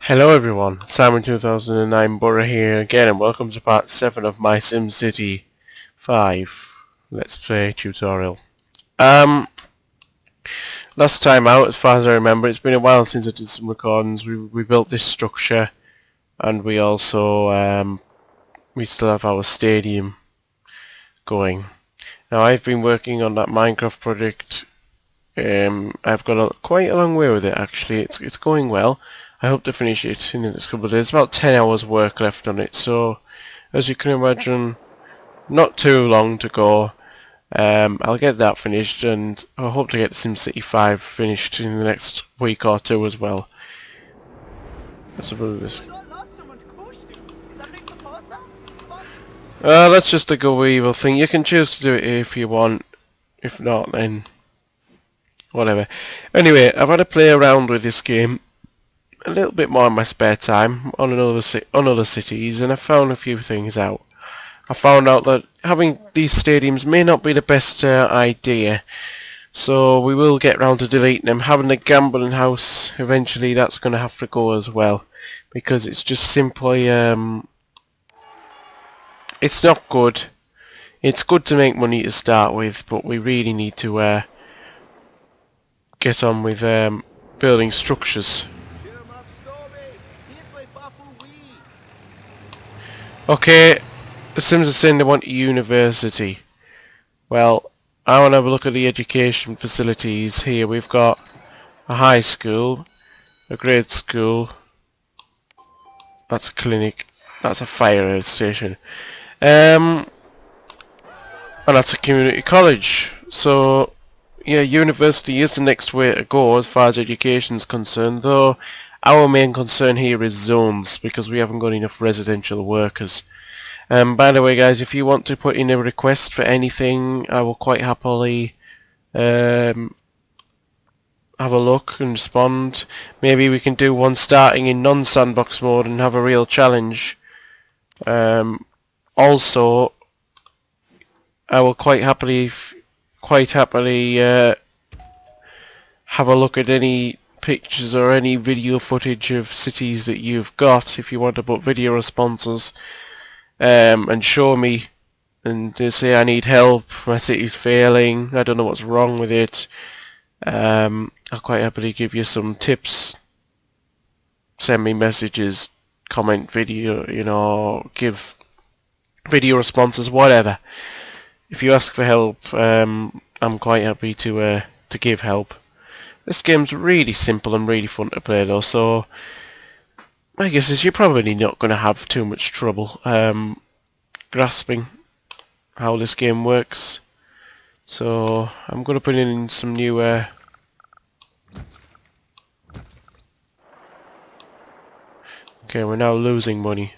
Hello everyone, Simon 2009 Borough here again, and welcome to part 7 of my SimCity 5 Let's Play tutorial. Last time out, as far as I remember, it's been a while since I did some recordings. We built this structure, and we also we still have our stadium going. Now I've been working on that Minecraft project. I've got quite a long way with it actually. It's going well. I hope to finish it in the next couple of days. About 10 hours work left on it, so as you can imagine, not too long to go. I'll get that finished, and I hope to get SimCity 5 finished in the next week or two as well. Let's move this. That's just a go evil thing. You can choose to do it if you want. If not, then whatever. Anyway, I've had to play around with this game a little bit more in my spare time on other cities, and I found a few things out. I found out that having these stadiums may not be the best idea, so we will get round to deleting them. Having a gambling house, eventually that's going to have to go as well, because it's just simply it's not good. It's good to make money to start with, but we really need to get on with building structures. Okay, the Sims are saying they want a university. Well, I want to have a look at the education facilities here. We've got a high school, a grade school, that's a clinic, that's a fire station, and that's a community college. So, yeah, university is the next way to go as far as education is concerned, though our main concern here is zones, because we haven't got enough residential workers. By the way guys, if you want to put in a request for anything, I will quite happily have a look and respond. Maybe we can do one starting in non-sandbox mode and have a real challenge. Also, I will quite happily have a look at any pictures or any video footage of cities that you've got, if you want to put video responses and show me and they say I need help, my city's failing, I don't know what's wrong with it. I'll quite happily give you some tips. Send me messages, comment video, you know, give video responses, whatever. If you ask for help, I'm quite happy to give help. This game's really simple and really fun to play though, so my guess is you're probably not going to have too much trouble grasping how this game works. So I'm going to put in some new okay, we're now losing money,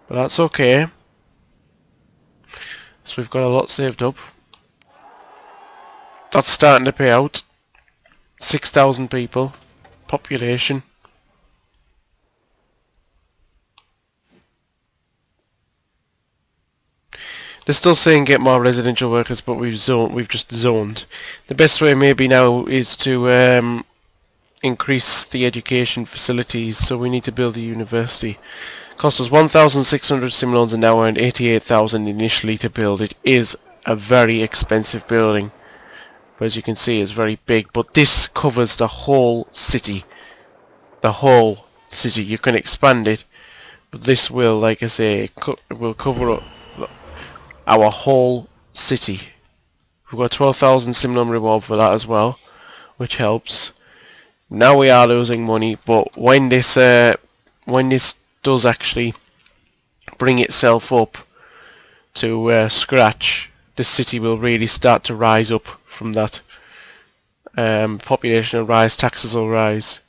but that's okay. So we've got a lot saved up. That's starting to pay out. 6,000 people, population. They're still saying get more residential workers, but we've just zoned. The best way maybe now is to increase the education facilities, so we need to build a university. Cost us 1,600 sim loans an hour and 88,000 initially to build. It is a very expensive building. But as you can see, it's very big, but this covers the whole city. The whole city. You can expand it, but this will, like I say, will cover up our whole city. We've got 12,000 Simlum reward for that as well, which helps. Now we are losing money, but when this does actually bring itself up to scratch, the city will really start to rise up from that. Population will rise, taxes will rise.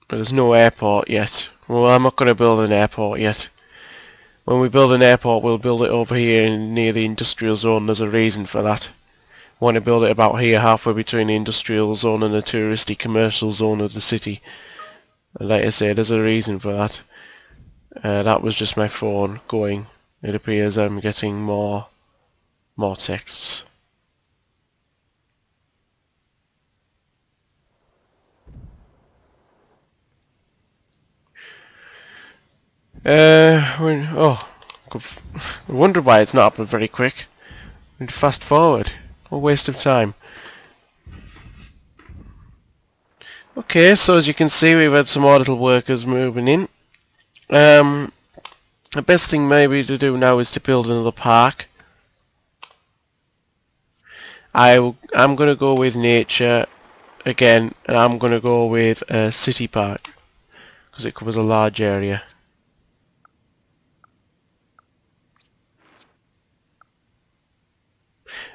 But there's no airport yet. Well, I'm not going to build an airport yet. When we build an airport, we'll build it over here near the industrial zone. There's a reason for that. We want to build it about here, halfway between the industrial zone and the touristy commercial zone of the city. And like I say, there's a reason for that. That was just my phone going. It appears I'm getting more texts. Oh, I wonder why it's not happening very quick. We need to fast forward. What a waste of time. Okay, so as you can see, we've had some more little workers moving in. The best thing maybe to do now is to build another park. I'm going to go with nature again, and I'm going to go with a city park because it covers a large area.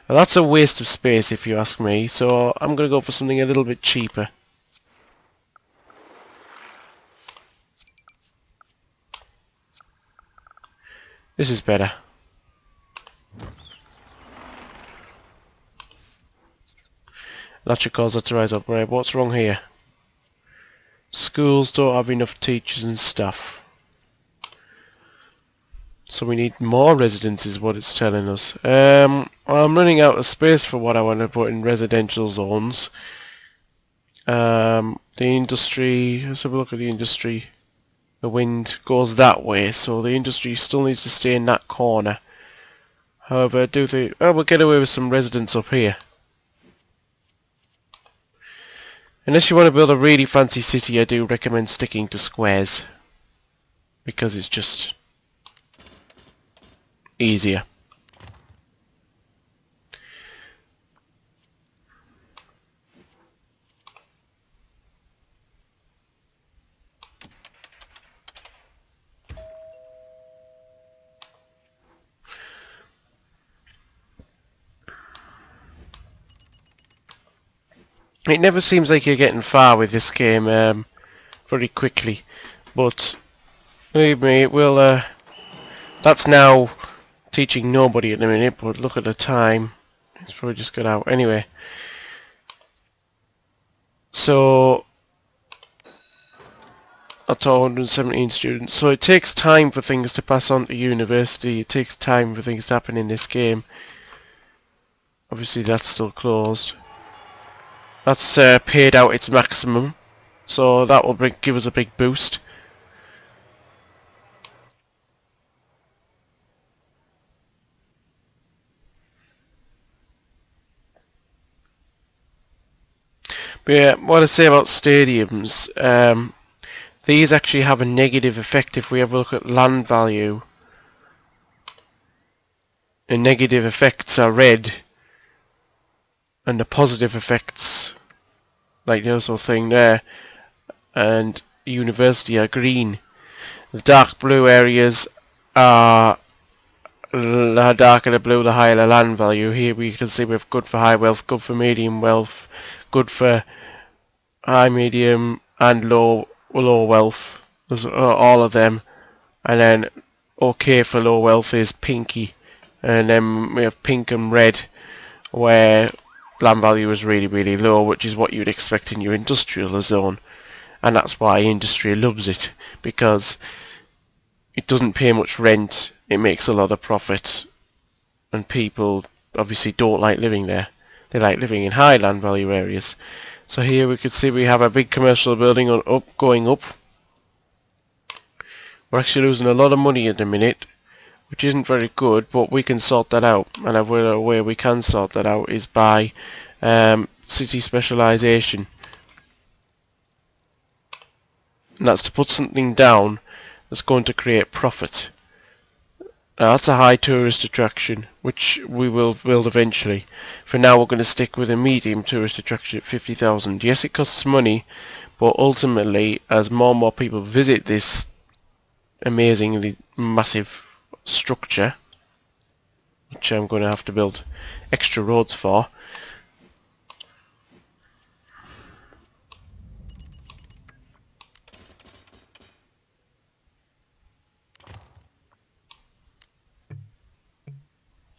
Well, that's a waste of space if you ask me, so I'm going to go for something a little bit cheaper. This is better. That should cause that to rise up. Right, what's wrong here? Schools don't have enough teachers and staff. So we need more residents is what it's telling us. I'm running out of space for what I want to put in residential zones. The industry, let's have a look at the industry. The wind goes that way, so the industry still needs to stay in that corner. However, we'll get away with some residents up here. Unless you want to build a really fancy city, I do recommend sticking to squares. Because it's just easier. It never seems like you're getting far with this game very quickly, but believe me, it will. That's now teaching nobody at the minute, but look at the time. It's probably just got out. Anyway, so that's 117 students. So it takes time for things to pass on to university. It takes time for things to happen in this game. Obviously, that's still closed. That's paid out its maximum, so that will give us a big boost. But yeah, what I say about stadiums, these actually have a negative effect if we have a look at land value. The negative effects are red, and the positive effects, like the other thing there, and university are green. The dark blue areas are the darker the blue, the higher the land value. Here we can see we have good for high wealth, good for medium wealth, good for high, medium, and low wealth. There's all of them, and then okay for low wealth is pinky, and then we have pink and red, where land value is really, really low, which is what you'd expect in your industrial zone. And that's why industry loves it, because it doesn't pay much rent, it makes a lot of profit, and people obviously don't like living there. They like living in high land value areas. So here we can see we have a big commercial building going up. We're actually losing a lot of money at the minute, which isn't very good, but we can sort that out, and a way we can sort that out is by city specialisation. And that's to put something down that's going to create profit. Now that's a high tourist attraction, which we will build eventually. For now we're going to stick with a medium tourist attraction at 50,000. Yes, it costs money, but ultimately as more and more people visit this amazingly massive structure, which I'm going to have to build extra roads for,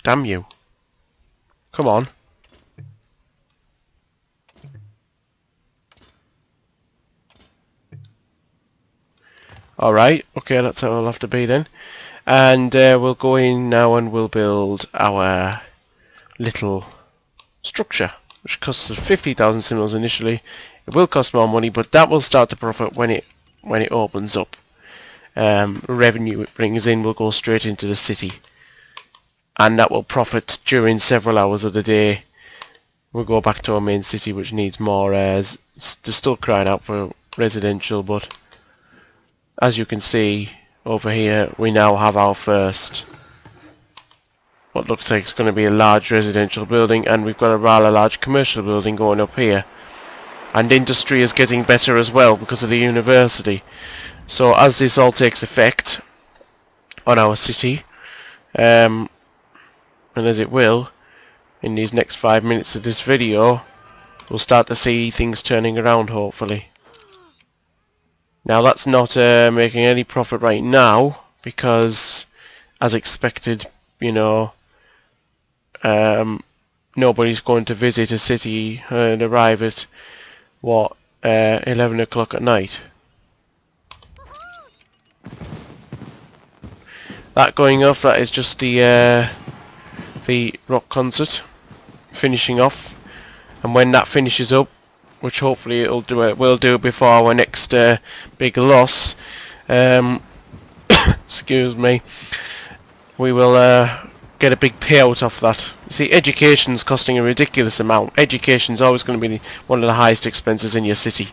damn you, come on. Alright, okay, that's how it'll have to be then. And we'll go in now and we'll build our little structure, which costs us 50,000 symbols initially. It will cost more money, but that will start to profit when it opens up. revenue it brings in will go straight into the city, and that will profit during several hours of the day. We'll go back to our main city, which needs more. They're still crying out for residential, but as you can see over here, we now have our first, what looks like it's going to be a large residential building, and we've got a rather large commercial building going up here. And industry is getting better as well because of the university. So as this all takes effect on our city, and as it will, in these next 5 minutes of this video, we'll start to see things turning around, hopefully. Now that's not making any profit right now, because as expected, you know, nobody's going to visit a city and arrive at, what, 11 o'clock at night. That going off, that is just the rock concert finishing off, and when that finishes up, which hopefully we'll do before our next big loss, excuse me, we will get a big payout off that. You see, education's costing a ridiculous amount. Education's always going to be one of the highest expenses in your city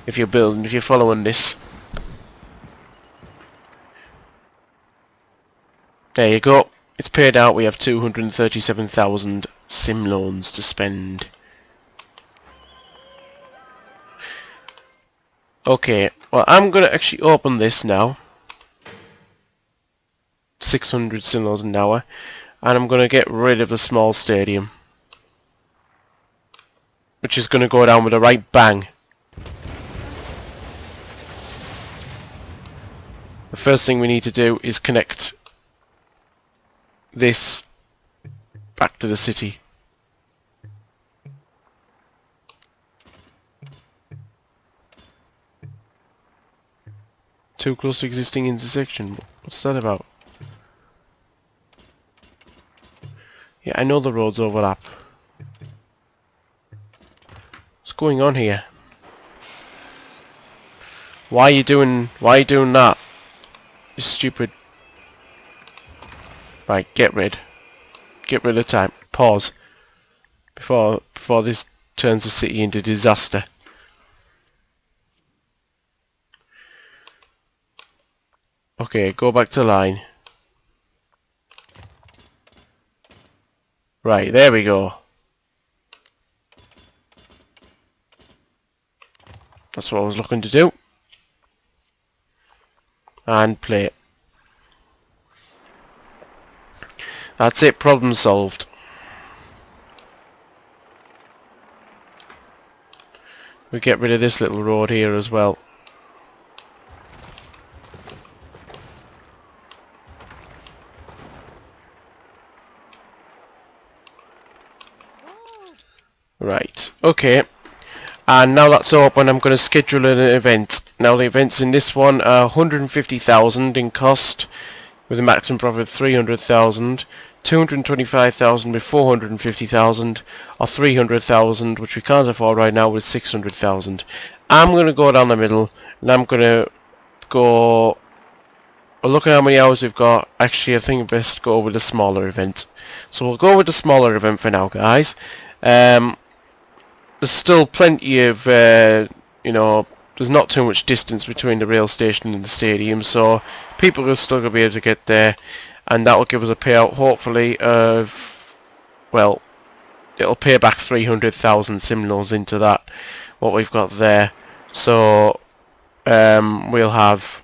if you're building, if you're following this. There you go. It's paid out. We have 237,000 sim loans to spend. Okay, well, I'm going to actually open this now. 600 sim loans an hour. And I'm going to get rid of the small stadium, which is going to go down with a right bang. The first thing we need to do is connect this back to the city. Too close to existing intersection. What's that about? Yeah, I know the roads overlap. What's going on here? Why are you doing that? You stupid. Right, get rid of time. Pause. Before this turns the city into disaster. Okay, go back to line. Right, there we go. That's what I was looking to do. And play it. That's it, problem solved. We get rid of this little road here as well. Right, okay. And now that's open, I'm going to schedule an event. Now the events in this one are 150,000 in cost, with a maximum profit of 300,000, 225,000 with 450,000, or 300,000, which we can't afford right now, with 600,000. I'm going to go down the middle, and I'm going to go... look at how many hours we've got. Actually, I think best go with the smaller event. So we'll go with the smaller event for now, guys. There's still plenty of, you know, there's not too much distance between the rail station and the stadium, so people will still be able to get there, and that will give us a payout, hopefully, of, well, it'll pay back 300,000 sim loans into that, what we've got there. So, we'll have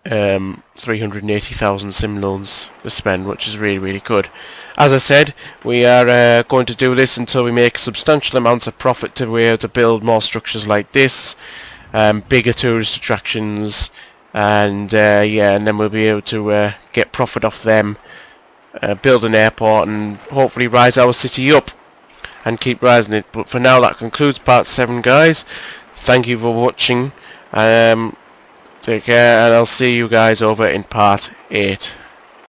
380,000 sim loans to spend, which is really, really good. As I said, we are going to do this until we make substantial amounts of profit to be able to build more structures like this, bigger tourist attractions, and yeah, and then we'll be able to get profit off them, build an airport, and hopefully rise our city up and keep rising it. But for now, that concludes part 7, guys. Thank you for watching. Take care, and I'll see you guys over in part 8.